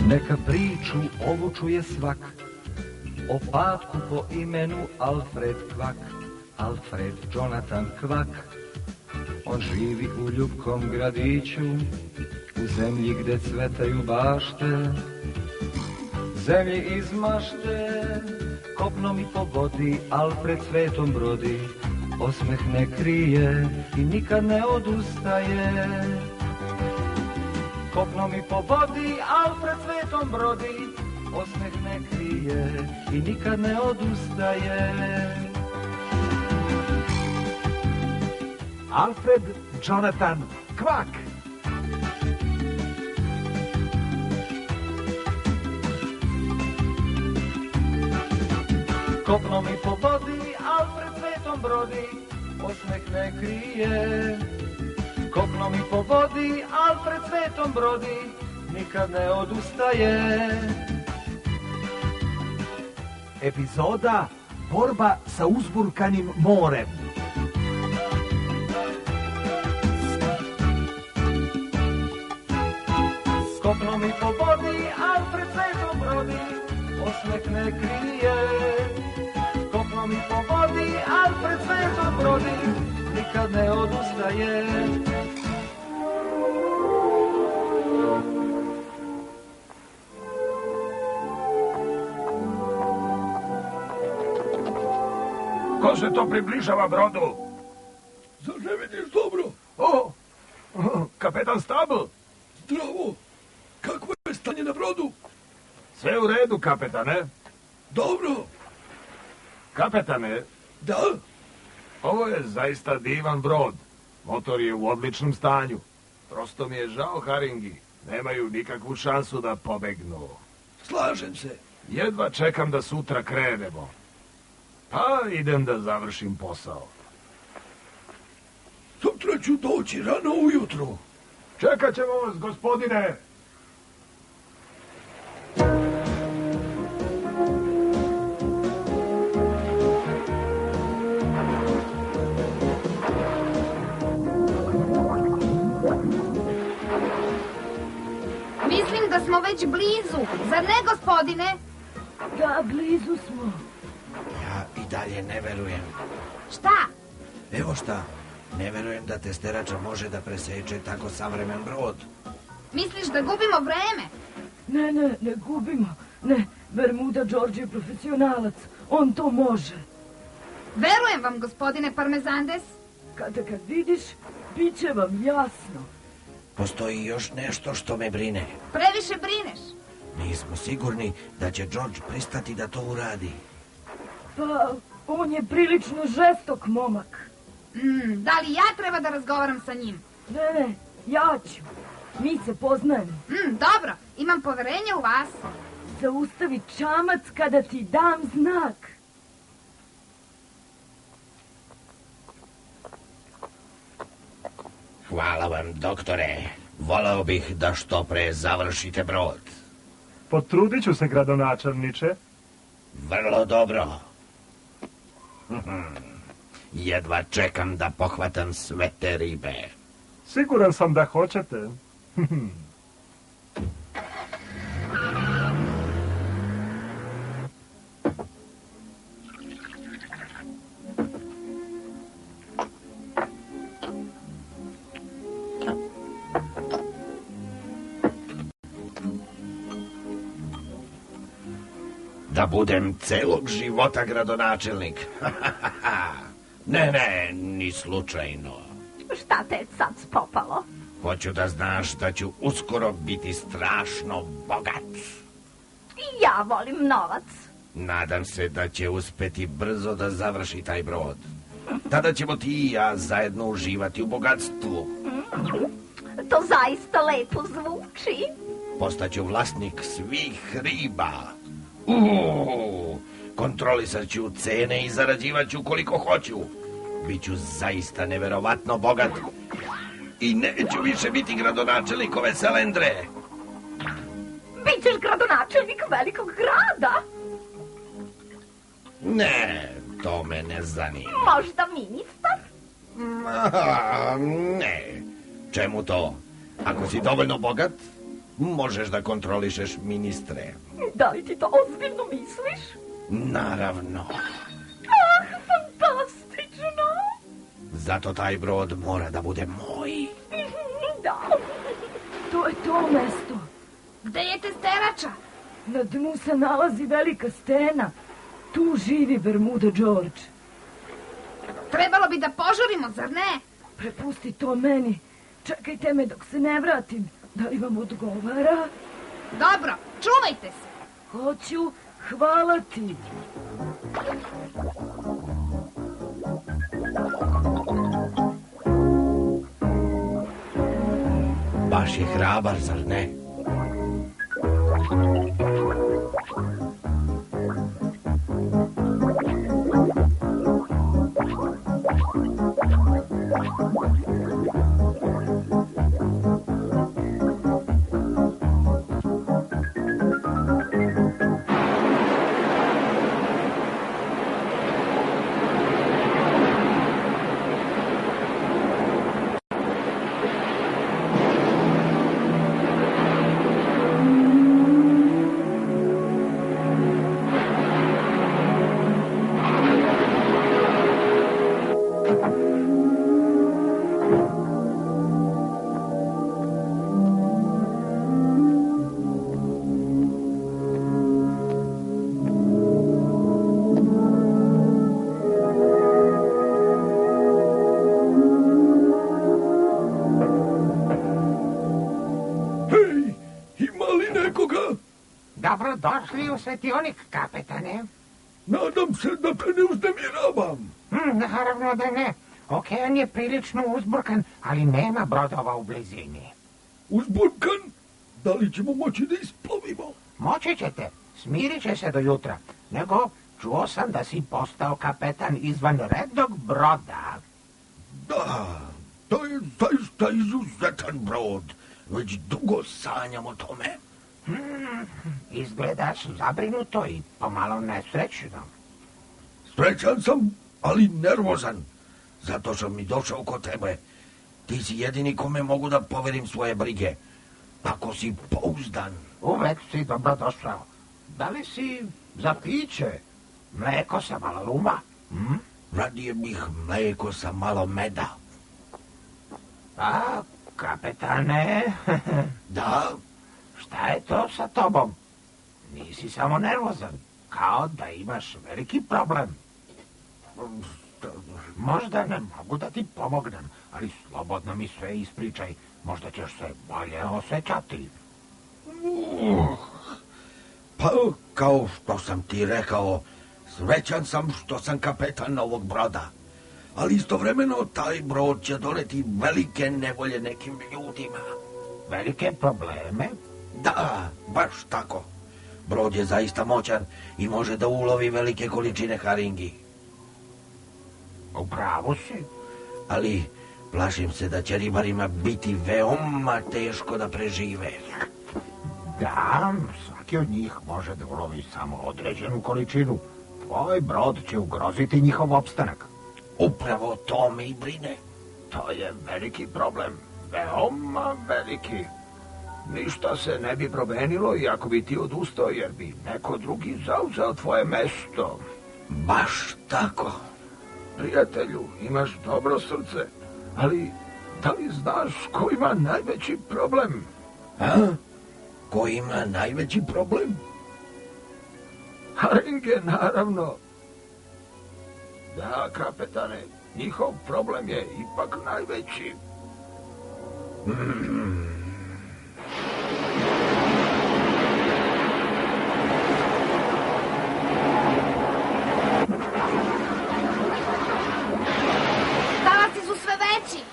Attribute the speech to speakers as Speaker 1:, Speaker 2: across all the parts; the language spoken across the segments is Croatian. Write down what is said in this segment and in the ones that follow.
Speaker 1: Neka priču ovu čuje svak, o patku po imenu Alfred Kvak, Alfred Jonathan Kvak. On živi u ljubkom gradiću, u zemlji gde cvetaju bašte, zemlji iz mašte. Kopnom i po vodi Alfred svetom brodi, osmeh ne krije i nikad ne odustaje. Kopnom i po vodi Alfred svetom brodi, osmeh ne krije i nikad ne odustaje.
Speaker 2: Alfred Jonathan Kvak.
Speaker 1: Kopnom i po vodi Alfred svetom brodi, osmeh ne krije. Kopnom i po vodi Alfred svetom brodi, nikad ne odustaje.
Speaker 2: Epizoda Borba sa uzburkanim morem.
Speaker 1: Kopnom i po vodi Alfred svetom brodi, osmeh ne krije. Kopnom i po vodi Alfred svetom brodi, nikad ne odustaje.
Speaker 3: Ko se to približava brodu?
Speaker 4: Zar ne vidiš dobro?
Speaker 3: O, kapetan Stable.
Speaker 4: Zdravo. Kakvo je stanje na brodu?
Speaker 3: Sve u redu, kapetane.
Speaker 4: Dobro.
Speaker 3: Kapetane,
Speaker 4: Da?
Speaker 3: ovo je zaista divan brod. Motor je u odličnom stanju. Prosto mi je žao Haringi. Nemaju nikakvu šansu da pobegnu.
Speaker 4: Slažem se.
Speaker 3: Jedva čekam da sutra krenemo. Pa idem da završim posao.
Speaker 4: Sutra ću doći rano ujutro.
Speaker 3: Čekat ćemo vas, gospodine.
Speaker 5: Mislim da smo već blizu. Zar ne, gospodine?
Speaker 6: Da, blizu smo.
Speaker 7: Ja i dalje ne verujem.
Speaker 5: Šta?
Speaker 7: Evo šta, ne verujem da testerača može da preseče tako savremen brod.
Speaker 5: Misliš da gubimo vreme?
Speaker 6: Ne gubimo. Ne, Bermuda George je profesionalac. On to može.
Speaker 5: Verujem vam, gospodine Parmezandes.
Speaker 6: Kad vidiš, bit će vam jasno.
Speaker 7: Postoji još nešto što me brine.
Speaker 5: Previše brineš.
Speaker 7: Nismo sigurni da će George pristati da to uradi.
Speaker 6: Pa, on je prilično žestok momak.
Speaker 5: Da li ja treba da razgovaram sa njim?
Speaker 6: Ne, ja ću. Mi se poznajemo.
Speaker 5: Dobro, imam poverenje u vas.
Speaker 6: Zaustavi čamac kada ti dam znak.
Speaker 7: Hvala vam, doktore. Voleo bih da što pre završite brod.
Speaker 8: Potrudit ću se, gradonačelniče.
Speaker 7: Vrlo dobro. Jedva čekam da pohvatam sve te ribe.
Speaker 8: Siguran sam da hoćete.
Speaker 7: Da budem celog života gradonačelnik. Ne, ni slučajno.
Speaker 9: Šta te sad spopalo?
Speaker 7: Hoću da znaš da ću uskoro biti strašno bogat.
Speaker 9: I ja volim novac.
Speaker 7: Nadam se da će uspeti brzo da završi taj brod. Tada ćemo ti i ja zajedno uživati u bogatstvu.
Speaker 9: To zaista lepo zvuči.
Speaker 7: Postaću vlasnik svih riba. Kontrolisat ću cene i zarađivat ću koliko hoću. Biću zaista neverovatno bogat. I neću više biti gradonačelnik ove selendre.
Speaker 9: Bićeš gradonačelnik velikog grada.
Speaker 7: Ne, to me ne zanima.
Speaker 9: Možda ministar?
Speaker 7: Ne. Čemu to? Ako si dovoljno bogat, možeš da kontrolišeš ministre.
Speaker 9: Da li ti to ozbiljno misliš?
Speaker 7: Naravno.
Speaker 9: Fantastično.
Speaker 7: Zato taj brod mora da bude moj.
Speaker 9: Da.
Speaker 6: To je to mesto.
Speaker 5: Gde je testerača?
Speaker 6: Na dnu se nalazi velika stena. Tu živi Bermuda George.
Speaker 5: Trebalo bi da požurimo, zar ne?
Speaker 6: Prepusti to meni. Čekajte me dok se ne vratim. Da li vam odgovara?
Speaker 5: Dobro, čuvajte se.
Speaker 6: Hoću, hvala ti.
Speaker 7: Baš je hrabar, zar ne?
Speaker 10: Dobrodošli u svetionik, kapetane.
Speaker 4: Nadam se da te ne uznemiravam.
Speaker 10: Naravno da ne. Okean je prilično uzburkan, ali nema brodova u blizini.
Speaker 4: Uzburkan? Da li ćemo moći da isplovimo?
Speaker 10: Moći ćete. Smirit će se do jutra. Nego, čuo sam da si postao kapetan izvanrednog broda.
Speaker 4: Da, to je zaista izuzetan brod. Već dugo sanjam o tome.
Speaker 10: Izgledaš zabrinuto i pomalo nesrećno.
Speaker 4: Srećan sam, ali nervozan. Zato sam i došao kod tebe. Ti si jedini kome mogu da poverim svoje brige. Tako si pouzdan.
Speaker 10: Uvek si dobrodošao. Da li si za piće? Mleko sa malo ruma?
Speaker 4: Radije bih mleko sa malo meda.
Speaker 10: A, kapetane?
Speaker 4: Da?
Speaker 10: Šta je to sa tobom? Nisi samo nervozan, kao da imaš veliki problem. Možda ne mogu da ti pomognem, ali slobodno mi sve ispričaj. Možda ćeš se bolje osjećati.
Speaker 4: Pa, kao što sam ti rekao, srećan sam što sam kapetan ovog broda. Ali istovremeno taj brod će doneti velike nevolje nekim ljudima.
Speaker 10: Velike probleme?
Speaker 4: Da, baš tako. Brod je zaista moćan i može da ulovi velike količine haringi.
Speaker 10: U pravu si.
Speaker 4: Ali plašim se da će ribarima biti veoma teško da prežive.
Speaker 10: Da, svaki od njih može da ulovi samo određenu količinu. Tvoj brod će ugroziti njihov opstanak.
Speaker 4: Upravo to me i brine.
Speaker 3: To je veliki problem. Veoma veliki. Ništa se ne bi promenilo i ako bi ti odustao, jer bi neko drugi zauzeo tvoje mesto.
Speaker 4: Baš tako.
Speaker 3: Prijatelju, imaš dobro srce, ali da li znaš ko ima najveći problem?
Speaker 4: A? Ko ima najveći problem?
Speaker 3: Haringe, naravno. Da, kapetane, njihov problem je ipak najveći.
Speaker 5: Talasi su sve veći.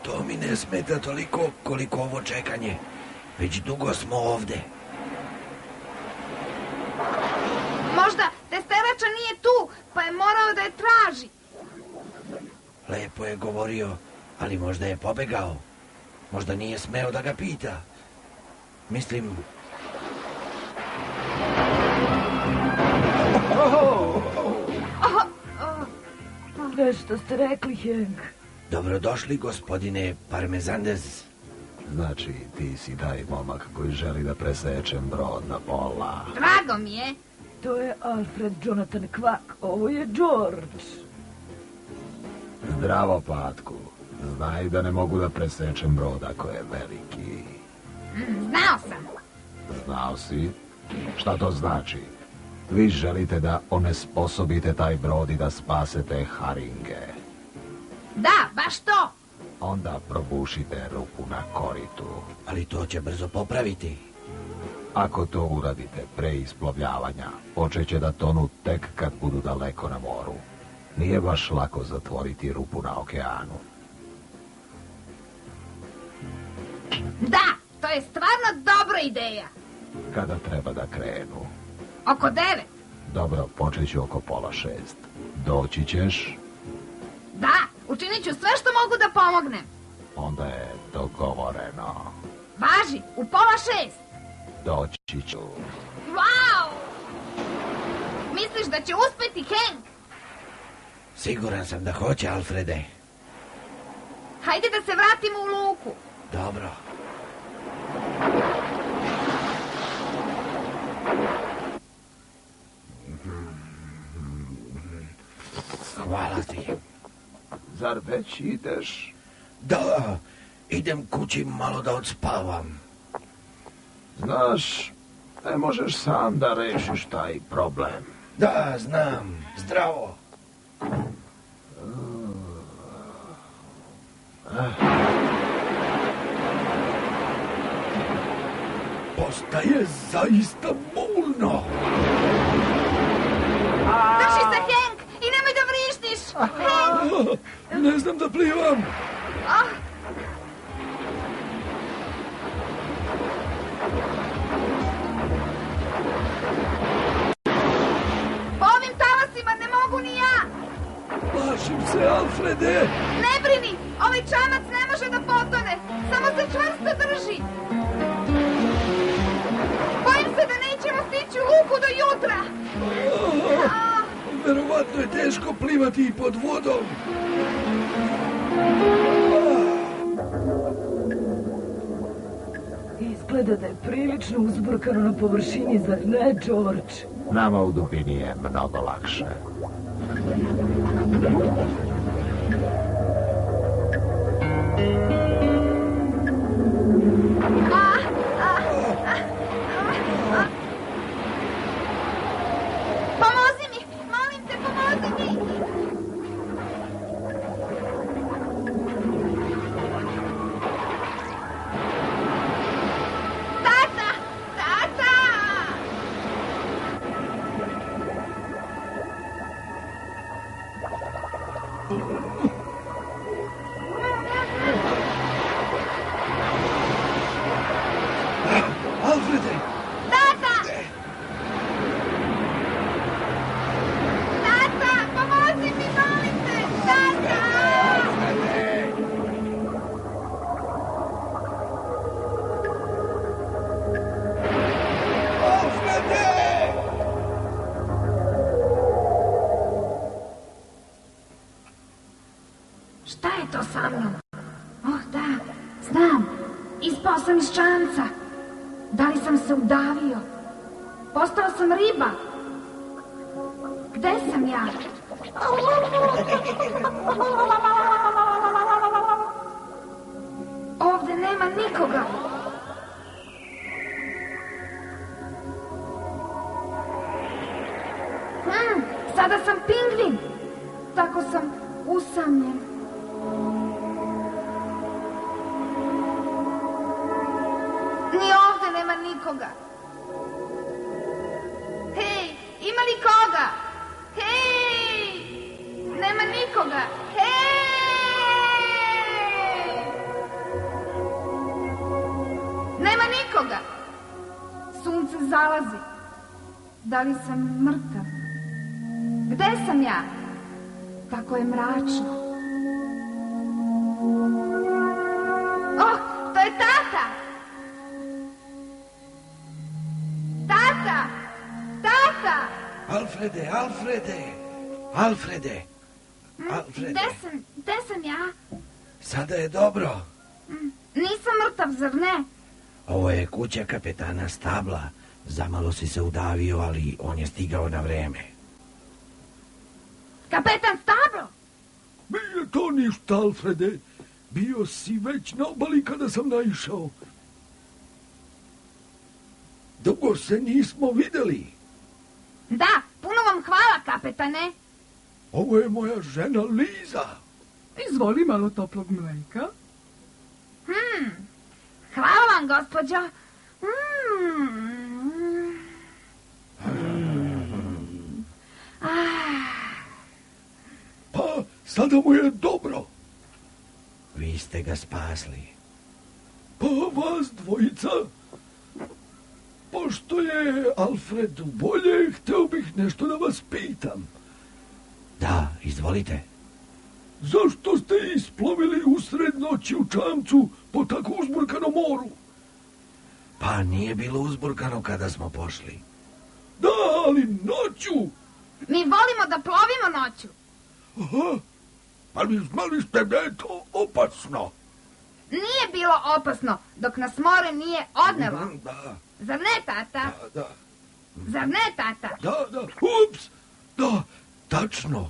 Speaker 4: To mi ne smeta toliko koliko ovo čekanje. Već dugo smo ovde.
Speaker 5: Možda testerača nije tu, pa je morao da je traži.
Speaker 4: Lepo je govorio, ali možda je pobegao. Možda nije smeo da ga pita. Mislim...
Speaker 6: Sve što ste rekli, Hank.
Speaker 4: Dobrodošli, gospodine Parmezandez.
Speaker 3: Znači, ti si taj momak koji želi da presečem brod na pola.
Speaker 5: Drago mi je.
Speaker 6: To je Alfred Jonathan Kvak, ovo je George.
Speaker 3: Zdravo, Patku. Znaj da ne mogu da presečem brod ako je veliki.
Speaker 5: Znao sam.
Speaker 3: Znao si? Šta to znači? Vi želite da onesposobite taj brod i da spasete haringe.
Speaker 5: Da, baš to.
Speaker 3: Onda probušite rupu na koritu.
Speaker 4: Ali to će brzo popraviti.
Speaker 3: Ako to uradite pre isplovljavanja, počeće da tonu tek kad budu daleko na moru. Nije baš lako zatvoriti rupu na okeanu.
Speaker 5: Da, to je stvarno dobra ideja.
Speaker 3: Kada treba da krenu?
Speaker 5: Oko 9.
Speaker 3: Dobro, počet ću oko 5:30. Doći ćeš?
Speaker 5: Da, učinit ću sve što mogu da pomognem.
Speaker 3: Onda je dogovoreno.
Speaker 5: Važi, u 5:30.
Speaker 3: Doći ću.
Speaker 5: Wow! Misliš da će uspeti, Hank?
Speaker 4: Siguran sam da hoće, Alfrede.
Speaker 5: Hajde da se vratimo u luku.
Speaker 4: Dobro. Hvala ti.
Speaker 3: Zar već ideš?
Speaker 4: Da, idem kući malo da odspavam.
Speaker 3: Znaš, ne možeš sam da rešiš taj problem.
Speaker 4: Da, znam. Zdravo. Postaje zaista bolno.
Speaker 5: Drži se, Hank, i nemoj da vrištiš. Hank!
Speaker 4: Ne znam da plivam.
Speaker 5: Po ovim talasima ne mogu ni ja.
Speaker 4: Plašim se, Alfrede.
Speaker 5: Ne brini, ovaj čamac ne može da potone. Samo se čvrsto drži. Bojim se da nećemo stići u luku do jutra.
Speaker 4: Verovatno je teško plivati i pod vodom.
Speaker 6: Izgleda da je prilično uzburkano na površini, zar ne, George?
Speaker 3: Nama u dubini je mnogo lakše.
Speaker 5: Pomozi mi, molim te, pomozi mi. Tata, tata.
Speaker 4: Alfrede!
Speaker 5: Tata! Tata, pomozi mi, molim te! Tata! Šta je to sa mnom? Oh, da, znam. Ispao sam iz čamca. Da li sam se udavio? Postao sam riba. Gde sam ja? Ovde nema nikoga. Sada sam pingvin. Tako sam usamljen. Ni ovde nema nikoga. Hej, ima li koga? Hej! Nema nikoga. Hej! Nema nikoga. Sunce zalazi. Da li sam mrtav? Gde sam ja? Tako je mračno. Oh, to je tata! Tata! Tata!
Speaker 4: Alfrede, Alfrede! Alfrede! Alfrede!
Speaker 5: Gde sam ja?
Speaker 4: Sada je dobro.
Speaker 5: Nisam mrtav, zar ne?
Speaker 4: Ovo je kuća kapetana Stabla. Zamalo si se udavio, ali on je stigao na vreme.
Speaker 5: Kapetan Stablo!
Speaker 11: Nije to ništa, Alfrede. Bio si već na obali kada sam naišao. Dugo se nismo videli.
Speaker 5: Da, puno vam hvala, kapetane.
Speaker 11: Ovo je moja žena Liza.
Speaker 6: Izvoli malo toplog mleka.
Speaker 5: Hvala vam, gospođo.
Speaker 11: Pa, sada mu je dobro.
Speaker 4: Vi ste ga spasli.
Speaker 11: Pa vas dvojica. Pošto je Alfred u bolje, hteo bih nešto da vas pitam.
Speaker 4: Da, izvolite.
Speaker 11: Zašto ste isplovili usred noći u čamcu po tako uzburkanom moru?
Speaker 4: Pa nije bilo uzburkano kada smo pošli.
Speaker 11: Da, ali noću.
Speaker 5: Mi volimo da plovimo noću.
Speaker 11: Aha, ali znali ste da je to opasno.
Speaker 5: Nije bilo opasno dok nas more nije odnelo.
Speaker 11: Da,
Speaker 5: Zar ne, tata?
Speaker 11: da.
Speaker 5: Zar ne, tata?
Speaker 11: Da, ups, da, tačno.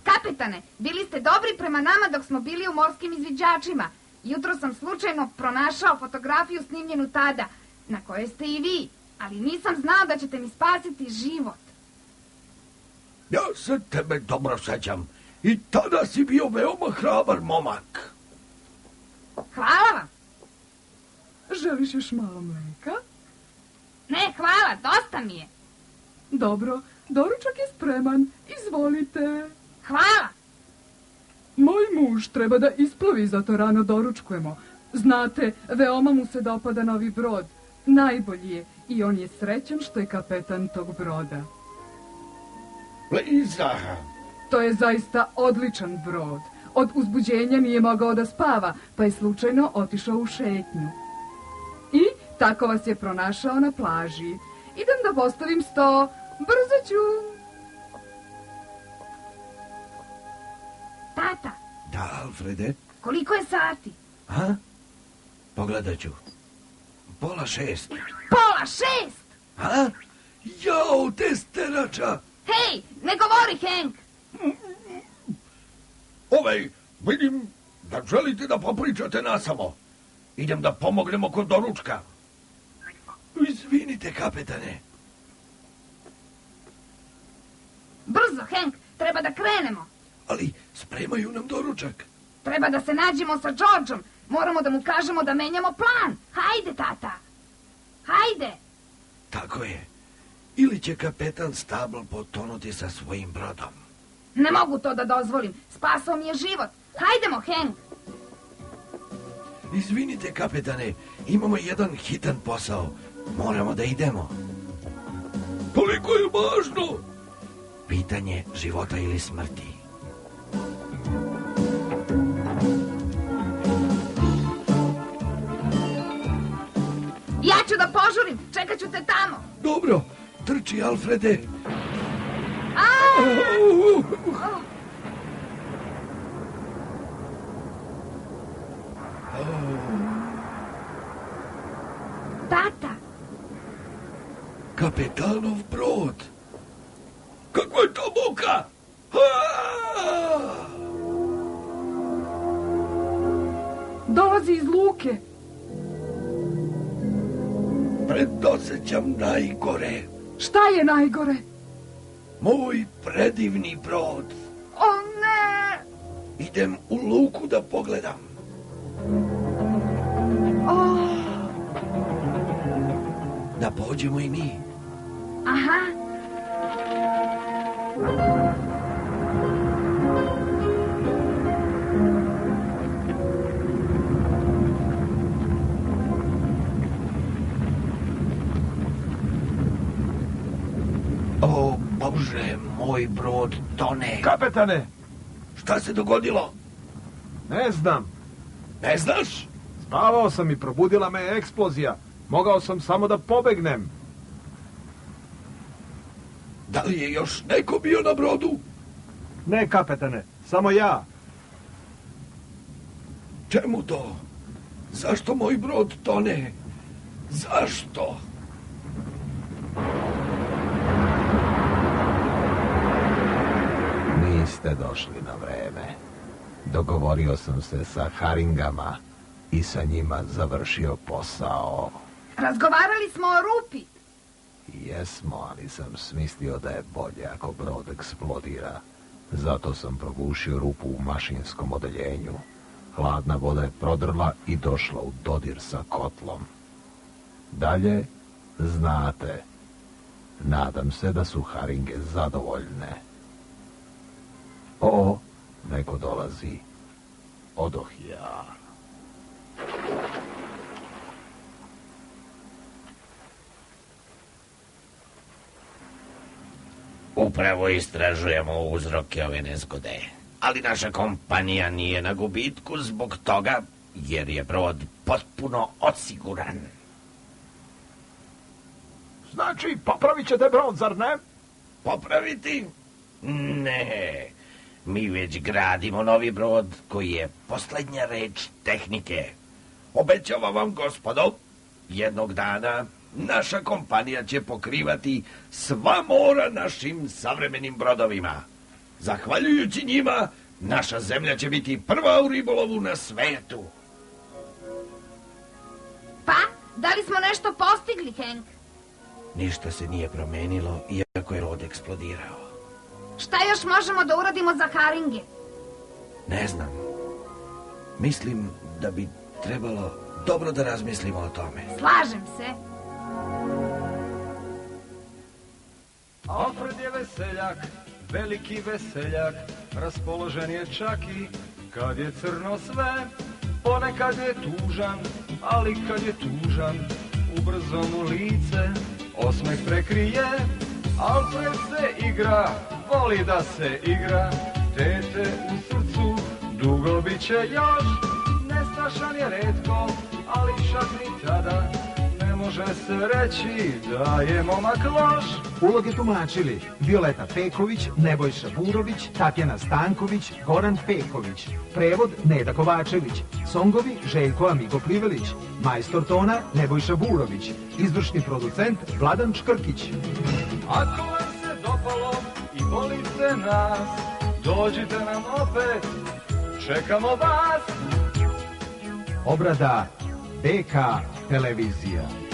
Speaker 5: Kapetane, bili ste dobri prema nama dok smo bili u morskim izviđačima. Jutro sam slučajno pronašao fotografiju snimljenu tada, na kojoj ste i vi, ali nisam znao da ćete mi spasiti život.
Speaker 11: Ja se tebe dobro sećam. I tada si bio veoma hrabar momak.
Speaker 5: Hvala vam.
Speaker 6: Želiš još malo mleka?
Speaker 5: Ne, hvala, dosta mi je.
Speaker 6: Dobro, doručak je spreman. Izvolite.
Speaker 5: Hvala.
Speaker 6: Moj muž treba da isplovi, zato rano doručkujemo. Znate, veoma mu se dopada novi brod. Najbolji je i on je srećan što je kapetan tog broda.
Speaker 11: Liza.
Speaker 6: To je zaista odličan brod. Od uzbuđenja nije mogao da spava, pa je slučajno otišao u šetnju. I tako vas je pronašao na plaži. Idem da postavim sto. Brzo ću.
Speaker 5: Tata,
Speaker 4: Da, Alfrede?
Speaker 5: koliko je sati?
Speaker 4: A? Pogledat ću. 5:30.
Speaker 5: 5:30!
Speaker 4: A?
Speaker 11: Jao, testerača.
Speaker 5: Hej, ne govori, Henk!
Speaker 11: Vidim da želite da popričate nasamo.
Speaker 4: Idem da pomognemo kod doručka.
Speaker 11: Izvinite, kapetane.
Speaker 5: Brzo, Henk, treba da krenemo.
Speaker 11: Ali spremaju nam doručak.
Speaker 5: Treba da se nađemo sa Georgeom. Moramo da mu kažemo da menjamo plan. Hajde, tata. Hajde.
Speaker 4: Tako je. Ili će kapetan Stabl potonuti sa svojim brodom.
Speaker 5: Ne mogu to da dozvolim. Spasao mi je život. Hajdemo, Henk.
Speaker 4: Izvinite, kapetane, imamo jedan hitan posao. Moramo da idemo.
Speaker 11: Toliko je važno.
Speaker 4: Pitanje života ili smrti.
Speaker 5: Ja ću da požurim. Čekat ću te tamo.
Speaker 11: Dobro, trči, Alfrede.
Speaker 5: Tata.
Speaker 11: Kapetanov brod. Kakva je to muka?
Speaker 6: Dolazi iz luke.
Speaker 11: Predosećam najgore.
Speaker 6: Šta je najgore?
Speaker 11: Moj predivni brod.
Speaker 5: O ne!
Speaker 11: Idem u luku da pogledam.
Speaker 4: Da pođemo i mi.
Speaker 5: Aha.
Speaker 4: O, Bože, moj brod tone.
Speaker 3: Kapetane,
Speaker 11: Šta se dogodilo?
Speaker 3: ne znam.
Speaker 11: Ne znaš?
Speaker 3: Spavao sam i probudila me eksplozija. Mogao sam samo da pobegnem.
Speaker 11: Da li je još neko bio na brodu?
Speaker 8: Ne, kapetane, samo ja.
Speaker 11: Čemu to? Zašto moj brod tone? Zašto?
Speaker 3: Niste došli na vreme. Dogovorio sam se sa Haringama i sa njima završio posao.
Speaker 5: Razgovarali smo o rupi.
Speaker 3: Jesmo, ali sam smislio da je bolje ako brod eksplodira. Zato sam probušio rupu u mašinskom odeljenju. Hladna voda je prodrla i došla u dodir sa kotlom. Dalje, znate. Nadam se da su Haringe zadovoljne. O, neko dolazi. Odoh ja.
Speaker 7: Upravo istražujemo uzroke ove nezgode. Ali naša kompanija nije na gubitku zbog toga, jer je brod potpuno odsiguran.
Speaker 3: Znači, popravit ćete brod, zar ne?
Speaker 7: Popraviti? Ne. Mi već gradimo novi brod koji je posljednja reč tehnike. Obećavam vam, gospodo, jednog dana naša kompanija će pokrivati sva mora našim savremenim brodovima. Zahvaljujući njima, naša zemlja će biti prva u ribolovu na svetu.
Speaker 5: Pa, da li smo nešto postigli, Hank?
Speaker 7: Ništa se nije promenilo, iako je brod eksplodirao.
Speaker 5: Šta još možemo da uradimo za Haringe?
Speaker 7: Ne znam. Mislim da bi trebalo dobro da razmislimo o tome.
Speaker 5: Slažem se.
Speaker 1: Alfred je veseljak, veliki veseljak, raspoložen je čak i kad je crno sve. Ponekad je tužan, ali kad je tužan, ubrzo mu lice osmeh prekrije. Alfred se igra, voli da se igra, tete u srcu dugo bit će još. Nestašan je retko, ali čak ni tada ne može se reći da je momak loš.
Speaker 2: Uloge tumačili Violeta Peković, Nebojša Burović, Tatjana Stanković, Goran Peković. Prevod Neda Kovačević. Songovi Željko Amigo Plivelić. Majstor tona Nebojša Burović. Izvršni producent Vladan Čkrkić.
Speaker 1: Ako vam se dopalo i volite nas, dođite nam opet, čekamo vas.
Speaker 2: Obrada BK televizija.